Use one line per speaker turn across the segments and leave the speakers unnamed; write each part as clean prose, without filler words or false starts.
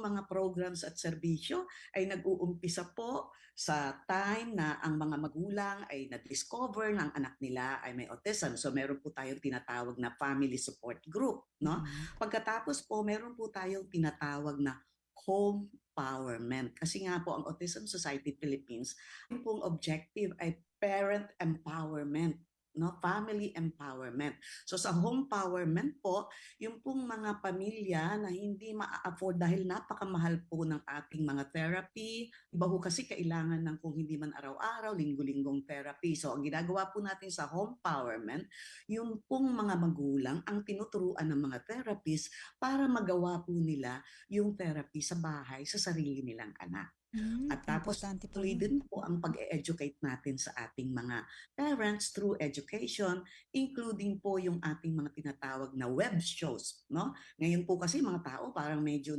mga programs at serbisyo ay nag-uumpisa po sa time na ang mga magulang ay na-discover ng anak nila ay may autism. So meron po tayong tinatawag na family support group, no?
Mhm.
Pagkatapos po, meron po tayong tinatawag na home empowerment. Kasi nga po ang Autism Society Philippines, ang pong objective ay parent empowerment, no, family empowerment. So sa home empowerment po, yung pong mga pamilya na hindi ma-afford dahil napakamahal po ng ating mga therapy. Iba ho kasi kailangan ng kung hindi man araw-araw, linggo-linggong therapy. So ang ginagawa po natin sa home empowerment, yung pong mga magulang ang tinuturuan ng mga therapist para magawa po nila yung therapy sa bahay sa sarili nilang anak. At tapos
Importante po
tuloy
yun.
din po ang pag-educate natin sa ating mga parents through education, including po yung ating mga tinatawag na web shows, no? Ngayon po kasi mga tao parang medyo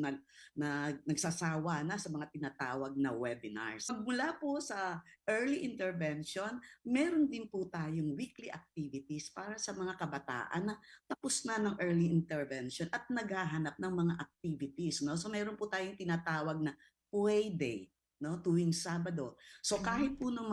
nagsasawa na sa mga tinatawag na webinars. Mula po sa early intervention, meron din po tayong weekly activities para sa mga kabataan na tapos na ng early intervention at naghahanap ng mga activities, no? So meron po tayong tinatawag na Play Day, no, tuwing Sabado. So kahit po nung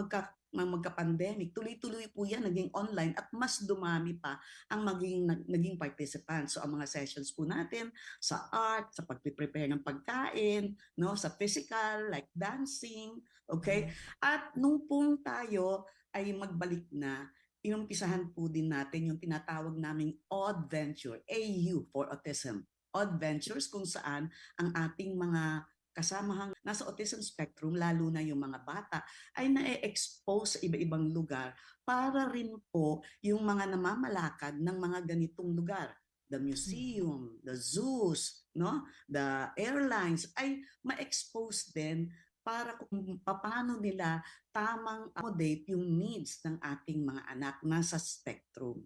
magka-pandemic, tuloy-tuloy po yan, naging online at mas dumami pa ang naging participants. So ang mga sessions po natin sa art, sa pag-prepare ng pagkain, no, sa physical like dancing, okay? At nung pong tayo ay magbalik na, inumpisahan po din natin yung tinatawag naming Odd Venture, AU for Autism. Odd Ventures kung saan ang ating mga kasamahang nasa autism spectrum, lalo na yung mga bata, ay na-expose sa iba-ibang lugar para rin po yung mga namamalakad ng mga ganitong lugar, the museum, the zoos, no, the airlines, ay ma-expose din para kung paano nila tamang accommodate yung needs ng ating mga anak nasa spectrum.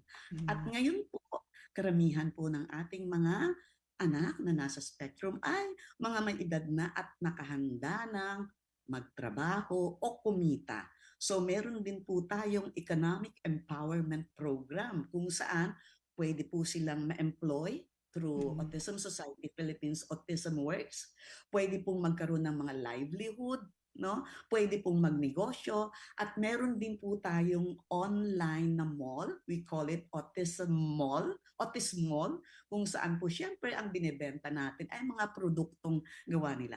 At
Mhm.
ngayon po, karamihan po ng ating mga anak na nasa spectrum ay mga may edad na at nakahanda ng magtrabaho o kumita. So meron din po tayong economic empowerment program kung saan pwede po silang ma-employ through
Mhm.
Autism Society Philippines Autism Works. Pwede pong magkaroon ng mga livelihood, no? Pwede pong magnegosyo at meron din po tayong online na mall. We call it Autism Mall, Autism Mall, kung saan po siyempre ang binebenta natin ay mga produktong gawa nila